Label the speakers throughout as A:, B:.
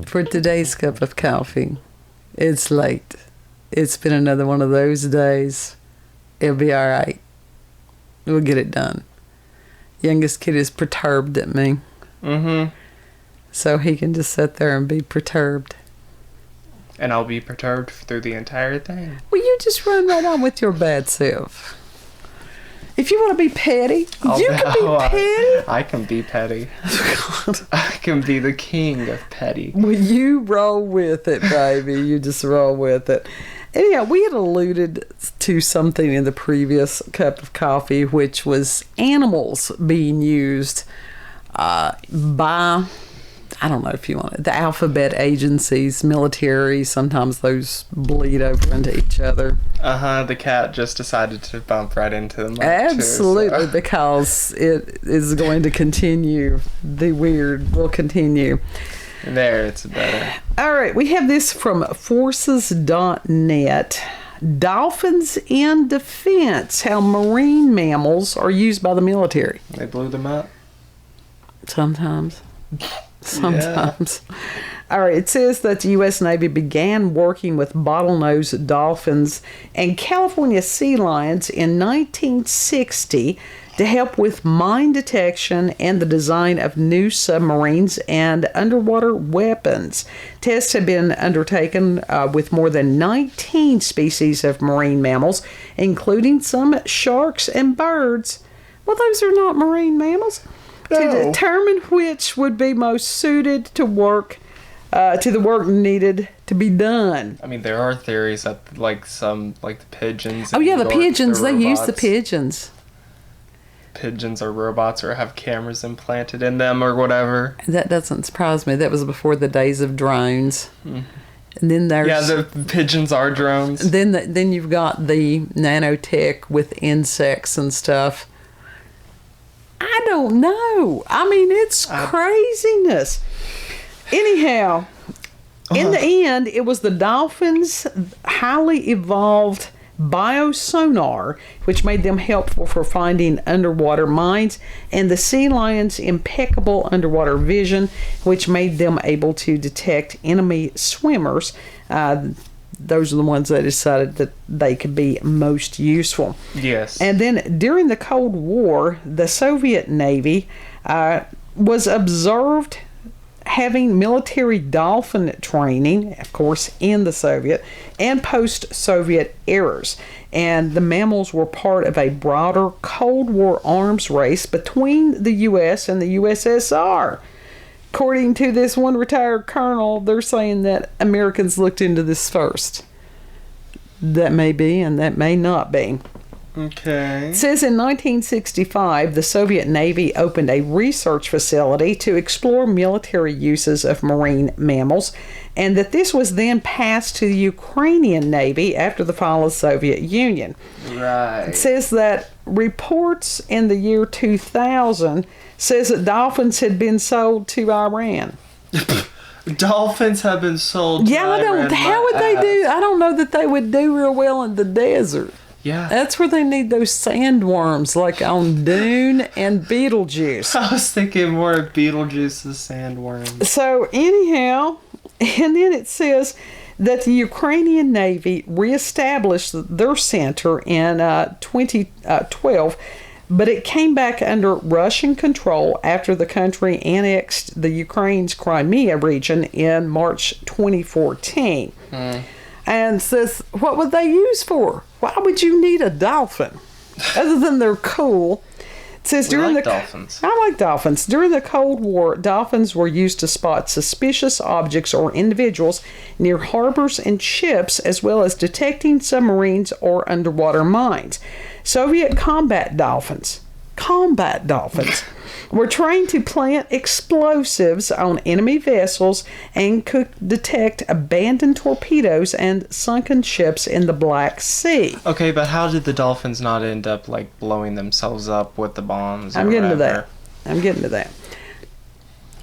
A: For today's cup of coffee, it's late. It's been another one of those days. It'll be all right. We'll get it done. Youngest kid is perturbed at me.
B: Mm-hmm.
A: So he can just sit there and be perturbed.
B: And I'll be perturbed through the entire thing.
A: Well, you just run right on with your bad self. If you want to be petty, you can be petty.
B: I can be petty. I can be the king of petty.
A: Well, you roll with it, baby. You just roll with it. Anyhow, we had alluded to something in the previous cup of coffee, which was animals being used by, I don't know if you want it, the alphabet agencies, military. Sometimes those bleed over into each other.
B: The cat just decided to bump right into the mic.
A: Absolutely, because it is going to continue. The weird will continue.
B: There, it's better.
A: All right, we have this from forces.net. Dolphins in defense, how marine mammals are used by the military.
B: They blew them up?
A: Sometimes. Yeah. All right, it says that the U.S. Navy began working with bottlenose dolphins and California sea lions in 1960 to help with mine detection and the design of new submarines and underwater weapons. Tests have been undertaken with more than 19 species of marine mammals, including some sharks and birds. Well, those are not marine mammals. No. To determine which would be most suited to work, to the work needed to be done.
B: I mean, there are theories that, like, some, like the pigeons.
A: Oh, yeah, the pigeons. They use the pigeons.
B: Pigeons are robots or have cameras implanted in them or whatever.
A: That doesn't surprise me. That was before the days of drones. Mm. And then there's...
B: Yeah, the pigeons are drones.
A: Then you've got the nanotech with insects and stuff. I don't know. I mean, it's craziness. Anyhow, in the end, it was the dolphins' highly evolved biosonar, which made them helpful for finding underwater mines, and the sea lions' impeccable underwater vision, which made them able to detect enemy swimmers. Those are the ones that decided that they could be most useful.
B: Yes.
A: And then during the Cold War, the Soviet Navy was observed having military dolphin training, of course, in the Soviet and post-Soviet eras. And the mammals were part of a broader Cold War arms race between the U.S. and the USSR. According to this one retired colonel, they're saying that Americans looked into this first. That may be, and that may not be.
B: Okay.
A: It says in 1965, the Soviet Navy opened a research facility to explore military uses of marine mammals, and that this was then passed to the Ukrainian Navy after the fall of the Soviet Union.
B: Right.
A: It says that reports in the year 2000 says that dolphins had been sold to Iran.
B: Dolphins have been sold to Iran.
A: How would they do? I don't know that they would do real well in the desert.
B: Yeah.
A: That's where they need those sandworms, like on Dune and Beetlejuice.
B: I was thinking more of Beetlejuice's sandworms.
A: So anyhow, and then it says that the Ukrainian Navy reestablished their center in 2012, but it came back under Russian control after the country annexed the Ukraine's Crimea region in March 2014. And says, what would they use for? Why would you need a dolphin? Other than they're cool. It says
B: dolphins.
A: I like dolphins. During the Cold War, dolphins were used to spot suspicious objects or individuals near harbors and ships, as well as detecting submarines or underwater mines. Soviet combat dolphins were trained to plant explosives on enemy vessels and could detect abandoned torpedoes and sunken ships in the Black Sea.
B: Okay, but how did the dolphins not end up, like, blowing themselves up with the bombs?
A: I'm getting to that.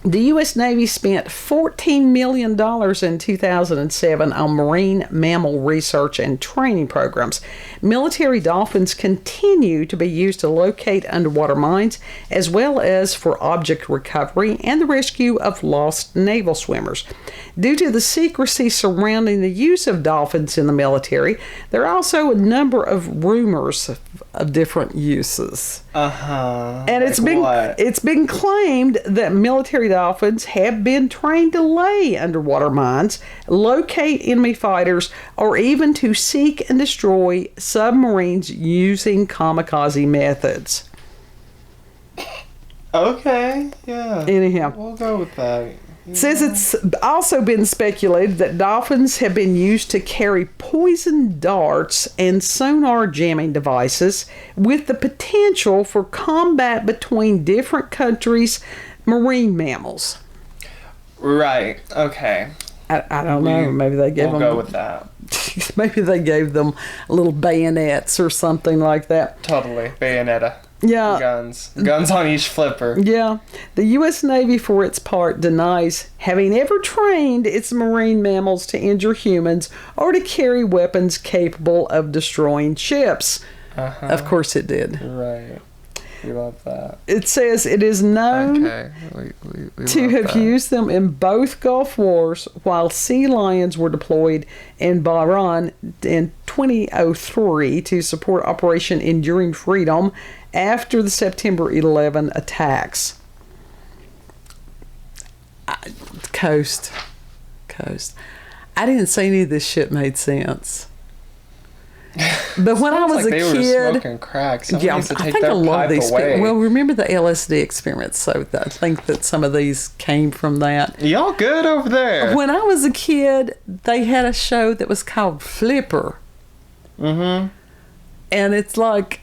A: The U.S. Navy spent $14 million in 2007 on marine mammal research and training programs. Military dolphins continue to be used to locate underwater mines, as well as for object recovery and the rescue of lost naval swimmers. Due to the secrecy surrounding the use of dolphins in the military, there are also a number of rumors of different uses. And it's been claimed that military dolphins have been trained to lay underwater mines, locate enemy fighters, or even to seek and destroy submarines using kamikaze methods.
B: Okay, yeah.
A: Anyhow,
B: we'll go with that.
A: It says it's also been speculated that dolphins have been used to carry poison darts and sonar jamming devices with the potential for combat between different countries' marine mammals.
B: Right, okay.
A: I don't know. Maybe they gave them...
B: We'll go with that.
A: Maybe they gave them little bayonets or something like that.
B: Totally. Bayonetta.
A: Yeah.
B: Guns on each flipper.
A: Yeah. The U.S. Navy, for its part, denies having ever trained its marine mammals to injure humans or to carry weapons capable of destroying ships. Of course it did.
B: Right. We love that.
A: It says it is known to have used them in both Gulf Wars, while sea lions were deployed in Bahrain in 2003 to support Operation Enduring Freedom after the September 11 attacks. Coast. I didn't say any of this shit made sense. But when I was a
B: they
A: kid,
B: were smoking crack. Someone
A: yeah,
B: needs to
A: I
B: take
A: think
B: their
A: a lot of
B: pipe
A: these.
B: away.
A: Well, remember the LSD experiments, so I think that some of these came from that.
B: Y'all good over there?
A: When I was a kid, they had a show that was called Flipper.
B: Mm-hmm.
A: And it's like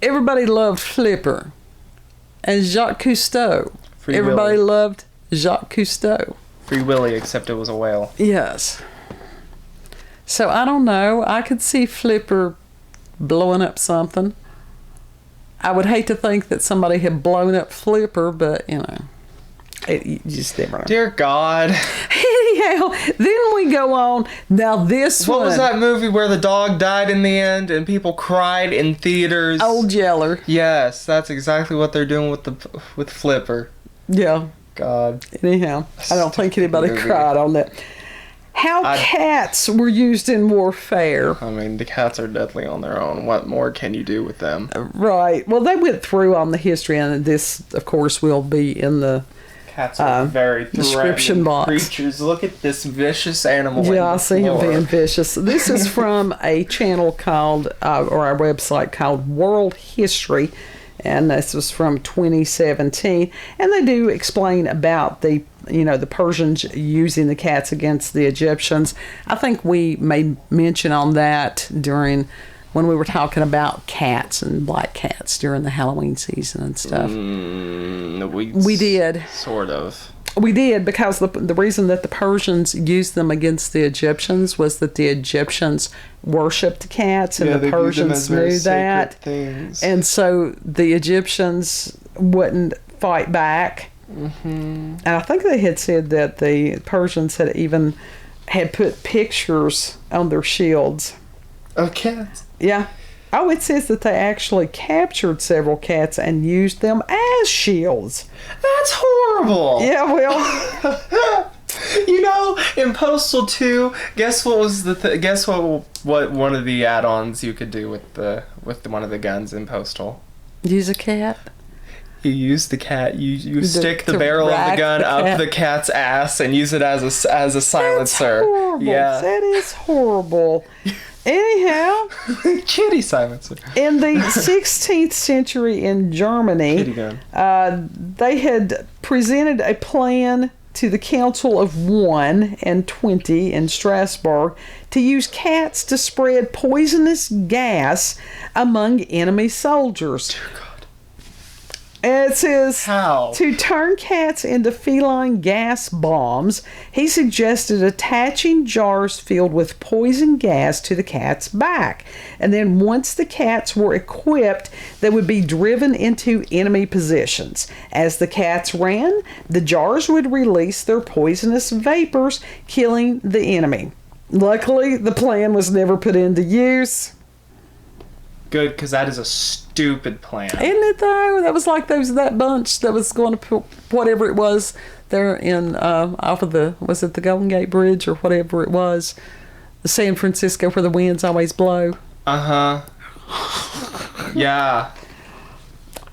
A: everybody loved Flipper, and Jacques Cousteau. Everybody loved Jacques Cousteau.
B: Free Willy, except it was a whale.
A: Yes. So I don't know. I could see Flipper blowing up something. I would hate to think that somebody had blown up Flipper, but you know, you just never know.
B: Dear God.
A: Anyhow, then we go on. Now this
B: What
A: one.
B: was that movie where the dog died in the end and people cried in theaters?
A: Old Yeller.
B: Yes, that's exactly what they're doing with Flipper.
A: Yeah.
B: God.
A: Anyhow, I don't think anybody
B: movie.
A: cried on that. How cats were used in warfare.
B: I mean, the cats are deadly on their own. What more can you do with them?
A: Right. Well, they went through on the history, and this, of course, will be in the
B: cats are very
A: description box.
B: Creatures. Look at this vicious animal.
A: Yeah, I see him being vicious. This is from a channel called, or a website called World History, and this was from 2017. And they do explain about the Persians using the cats against the Egyptians. I think we made mention on that during when we were talking about cats and black cats during the Halloween season and stuff.
B: We
A: did.
B: Sort of.
A: We did, because the reason that the Persians used them against the Egyptians was that the Egyptians worshipped cats, and the Persians knew that.
B: Things.
A: And so the Egyptians wouldn't fight back. Mm-hmm. And I think they had said that the Persians had put pictures on their shields.
B: Of cats?
A: Yeah. Oh, it says that they actually captured several cats and used them as shields.
B: That's horrible.
A: Yeah, well.
B: In Postal 2, guess what was guess what one of the add-ons you could do with one of the guns in Postal?
A: Use a cat?
B: You use the cat. You stick the barrel of the gun up the cat's ass and use it as a silencer.
A: That's horrible.
B: Yeah, that
A: is horrible. Anyhow,
B: kitty silencer.
A: In the 16th century in Germany,
B: Kitty gun.
A: They had presented a plan to the Council of 1 and 20 in Strasbourg to use cats to spread poisonous gas among enemy soldiers.
B: Dear God.
A: And it says,
B: How?
A: to turn cats into feline gas bombs, he suggested attaching jars filled with poison gas to the cat's back. And then once the cats were equipped, they would be driven into enemy positions. As the cats ran, the jars would release their poisonous vapors, killing the enemy. Luckily, the plan was never put into use.
B: Good, because that is a stupid plan.
A: Isn't it though? That was like that bunch that was going to put whatever it was there in off of was it the Golden Gate Bridge or whatever it was, the San Francisco where the winds always blow.
B: Yeah.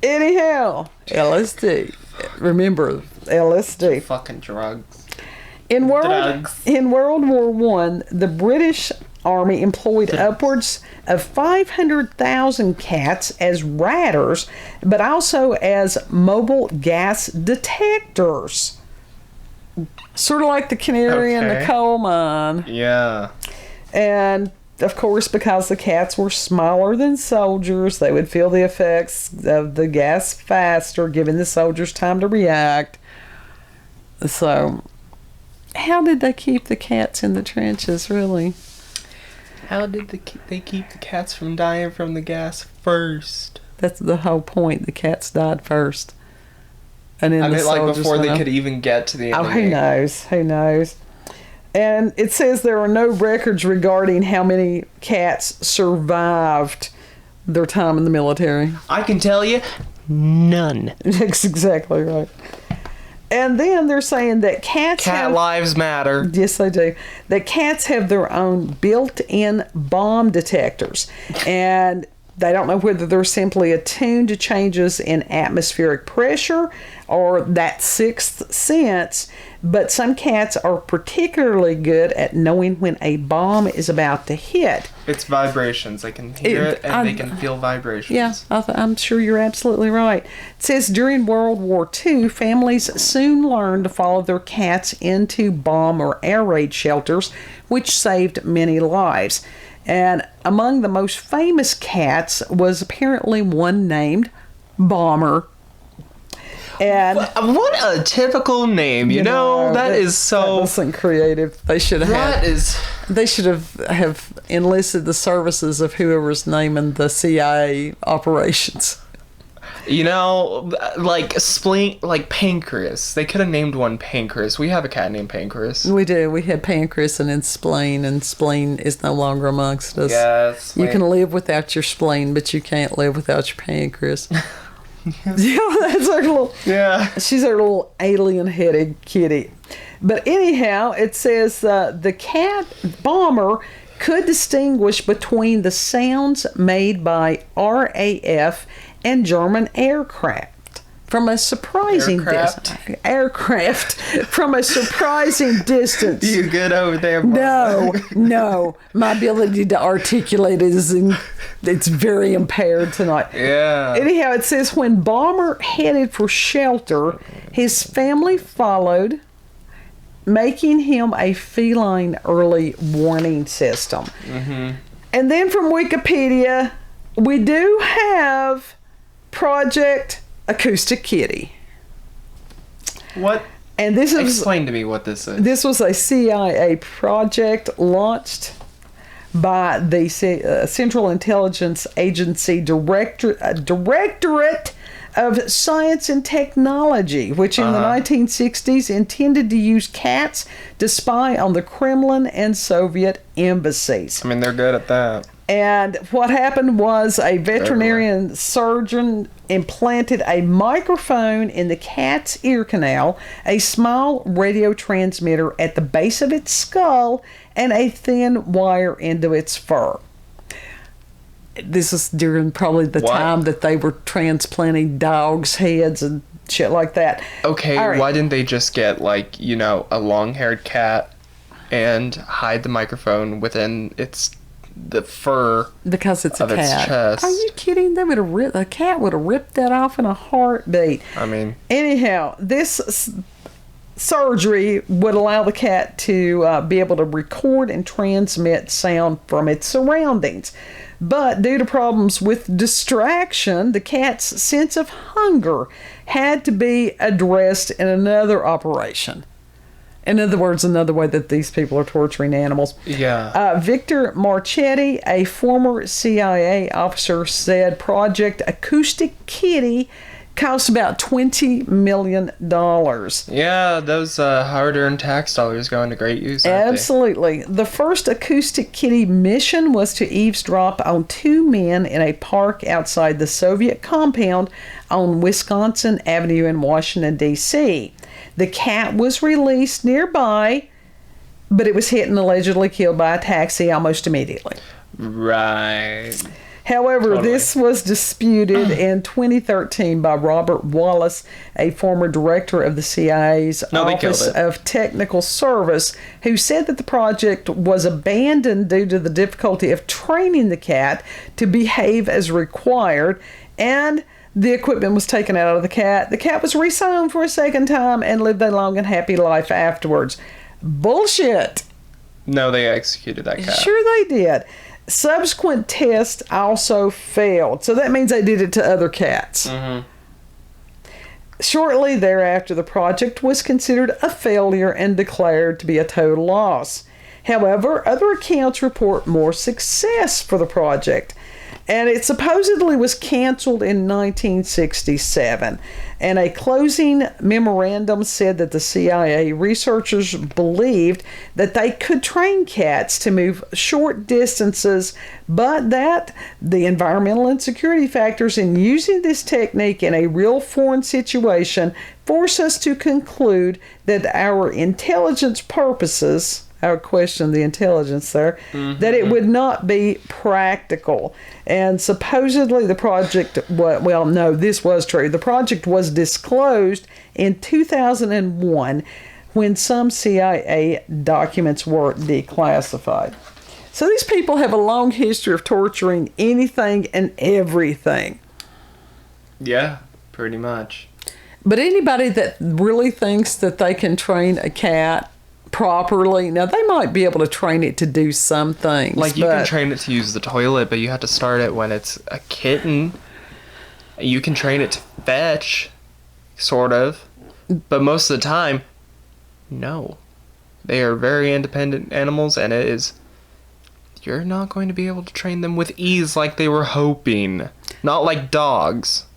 A: Anyhow, LSD. Remember LSD.
B: Fucking drugs.
A: In World War One, the British Army employed upwards of 500,000 cats as ratters, but also as mobile gas detectors. Sort of like the canary in the coal mine.
B: Yeah.
A: And, of course, because the cats were smaller than soldiers, they would feel the effects of the gas faster, giving the soldiers time to react. So, how did they keep the cats in the trenches, really?
B: How did they keep the cats from dying from the gas first?
A: That's the whole point. The cats died first. And then
B: like before they could even get to the enemy.
A: Oh, who knows? Who knows? And it says there are no records regarding how many cats survived their time in the military.
B: I can tell you, none.
A: That's exactly right. And then they're saying that cats
B: Cat lives matter.
A: Yes, they do. That cats have their own built-in bomb detectors. And they don't know whether they're simply attuned to changes in atmospheric pressure or that sixth sense, but some cats are particularly good at knowing when a bomb is about to hit.
B: It's vibrations. They can hear it and they can feel vibrations.
A: Yeah, I'm sure you're absolutely right. It says during World War II, families soon learned to follow their cats into bomb or air raid shelters, which saved many lives. And among the most famous cats was apparently one named Bomber. And
B: what a typical name, you know that is so.
A: That wasn't creative. They should have. They should have enlisted the services of whoever's naming the CIA operations.
B: You know, like spleen, like Pancreas. They could have named one Pancreas. We have a cat named Pancreas.
A: We do. We had Pancreas and then Spleen, and Spleen is no longer amongst us.
B: Yes.
A: You can live without your spleen, but you can't live without your pancreas. Yeah, that's our little.
B: Yeah.
A: She's our little alien-headed kitty. But anyhow, it says the cat Bomber could distinguish between the sounds made by RAF and German aircraft from a surprising distance. From a surprising distance.
B: You good over there,
A: Bob? No. My ability to articulate it's very impaired tonight.
B: Yeah.
A: Anyhow, it says when Bomber headed for shelter, his family followed, making him a feline early warning system. Mm-hmm. And then from Wikipedia, we do have Project Acoustic Kitty.
B: What?
A: And this is
B: explain to me what this is.
A: This was a CIA project launched by the Central Intelligence Agency Directorate of Science and Technology, which in the 1960s intended to use cats to spy on the Kremlin and Soviet embassies.
B: I mean, they're good at that.
A: And what happened was a veterinarian surgeon implanted a microphone in the cat's ear canal, a small radio transmitter at the base of its skull, and a thin wire into its fur. This is during probably the time that they were transplanting dogs' heads and shit like that.
B: Okay, why didn't they just get, like, you know, a long-haired cat and hide the microphone within the fur
A: because it's a cat.
B: Its chest.
A: Are you kidding? They would have a cat would have ripped that off in a heartbeat.
B: I mean,
A: anyhow, this surgery would allow the cat to be able to record and transmit sound from its surroundings. But due to problems with distraction, the cat's sense of hunger had to be addressed in another operation. In other words, another way that these people are torturing animals.
B: Yeah.
A: Victor Marchetti, a former CIA officer, said Project Acoustic Kitty cost about $20 million.
B: Yeah, those hard-earned tax dollars go into great use, aren't they?
A: Absolutely. The first Acoustic Kitty mission was to eavesdrop on two men in a park outside the Soviet compound on Wisconsin Avenue in Washington, D.C. The cat was released nearby, but it was hit and allegedly killed by a taxi almost immediately.
B: Right.
A: However,
B: Totally.
A: this was disputed in 2013 by Robert Wallace, a former director of the CIA's Office of Technical Service, who said that the project was abandoned due to the difficulty of training the cat to behave as required, and the equipment was taken out of the cat. The cat was resewn for a second time and lived a long and happy life afterwards. Bullshit.
B: No, they executed that cat.
A: Sure they did. Subsequent tests also failed. So that means they did it to other cats.
B: Mm-hmm.
A: Shortly thereafter, the project was considered a failure and declared to be a total loss. However, other accounts report more success for the project. And it supposedly was canceled in 1967. And a closing memorandum said that the CIA researchers believed that they could train cats to move short distances, but that the environmental and security factors in using this technique in a real foreign situation force us to conclude that our intelligence purposes, I would question the intelligence there, that it would not be practical. And supposedly the project, well, no, this was true. The project was disclosed in 2001 when some CIA documents were declassified. So these people have a long history of torturing anything and everything.
B: Yeah, pretty much.
A: But anybody that really thinks that they can train a cat properly, now they might be able to train it to do some things.
B: Like you can train it to use the toilet, but you have to start it when it's a kitten. You can train it to fetch, sort of. But most of the time, no. They are very independent animals, and you're not going to be able to train them with ease like they were hoping. Not like dogs.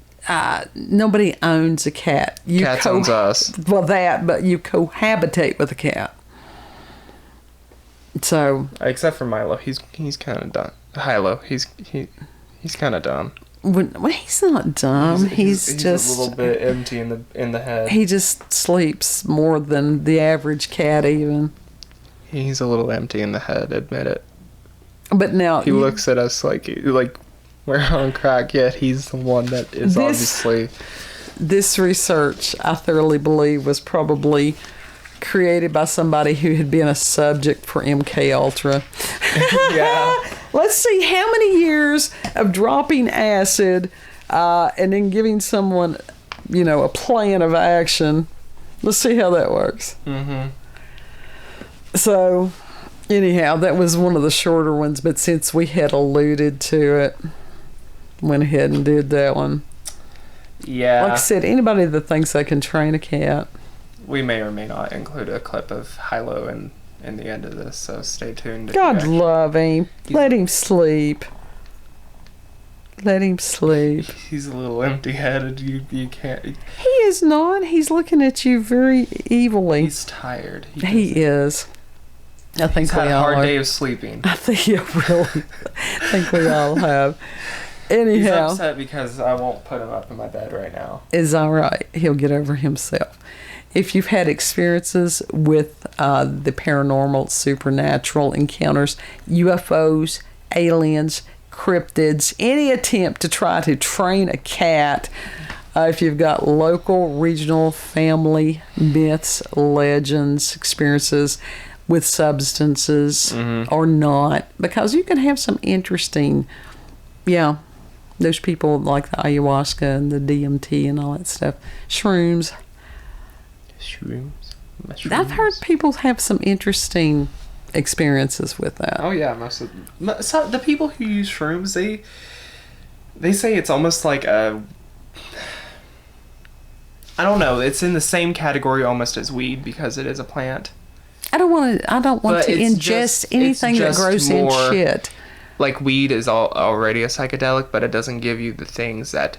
A: Nobody owns a cat.
B: Cats owns us.
A: Well, but you cohabitate with a cat. So,
B: except for Milo, he's kind of dumb. Hilo, he's kind of dumb.
A: Well, he's not dumb. He's just
B: a little bit empty in the head.
A: He just sleeps more than the average cat, even.
B: He's a little empty in the head. Admit it.
A: But now
B: he looks at us like we're on crack. Yet he's the one that is obviously.
A: This research, I thoroughly believe, was probably created by somebody who had been a subject for MK Ultra.
B: Yeah.
A: Let's see how many years of dropping acid and then giving someone, a plan of action. Let's see how that works.
B: Mm-hmm.
A: So, anyhow, that was one of the shorter ones, but since we had alluded to it, went ahead and did that one.
B: Yeah.
A: Like I said, anybody that thinks they can train a cat.
B: We may or may not include a clip of Hilo in the end of this, so stay tuned.
A: God love him. Let him sleep. Let him sleep.
B: He's a little empty-headed. You can't.
A: He is not. He's looking at you very evilly.
B: He's tired.
A: He is. I think
B: he's had
A: we
B: a
A: all
B: hard
A: are.
B: day of sleeping.
A: I think I think we all have. Anyhow,
B: he's upset because I won't put him up in my bed right now.
A: It's all right. He'll get over himself. If you've had experiences with the paranormal, supernatural encounters, UFOs, aliens, cryptids, any attempt to try to train a cat, if you've got local, regional, family myths, legends, experiences with substances or not, because you can have some interesting, those people like the ayahuasca and the DMT and all that stuff, mushrooms.
B: Mushrooms.
A: I've heard people have some interesting experiences with that.
B: Oh yeah, so the people who use shrooms, they say it's almost like a, I don't know, it's in the same category almost as weed because it is a plant.
A: I don't want to ingest anything that grows in shit.
B: Like weed is already a psychedelic, but it doesn't give you the things that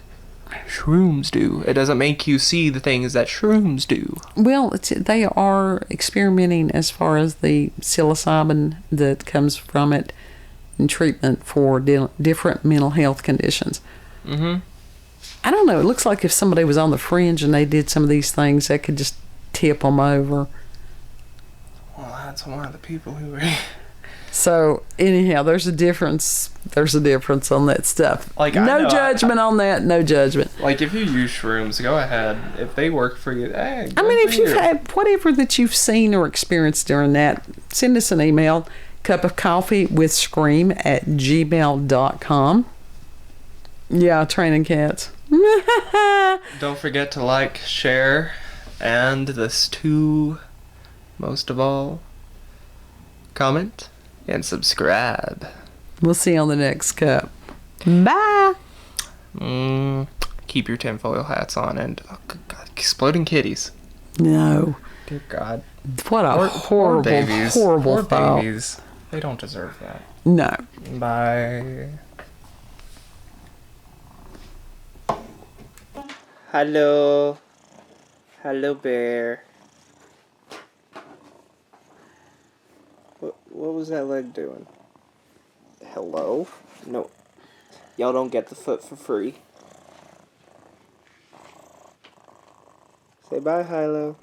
B: shrooms do. It doesn't make you see the things that shrooms do.
A: Well, they are experimenting as far as the psilocybin that comes from it in treatment for different mental health conditions.
B: Mm-hmm.
A: I don't know. It looks like if somebody was on the fringe and they did some of these things, that could just tip them over.
B: Well, that's one of the people who...
A: So anyhow, there's a difference. There's a difference on that stuff.
B: Like,
A: no judgment on that. No judgment.
B: Like if you use shrooms, go ahead. If they work for you, hey.
A: I mean, if you've had whatever that you've seen or experienced during that, send us an email, cupofcoffeewithscream@gmail.com. Yeah, training cats.
B: Don't forget to like, share, and most of all, comment and subscribe.
A: We'll see you on the next cup. Bye.
B: Keep your tinfoil hats on and God, exploding kitties.
A: No.
B: Dear God.
A: What a horrible thought.
B: Babies. They don't deserve that.
A: No.
B: Bye. Hello. Hello, bear. What was that leg doing? Hello? No. Y'all don't get the foot for free. Say bye, Hilo.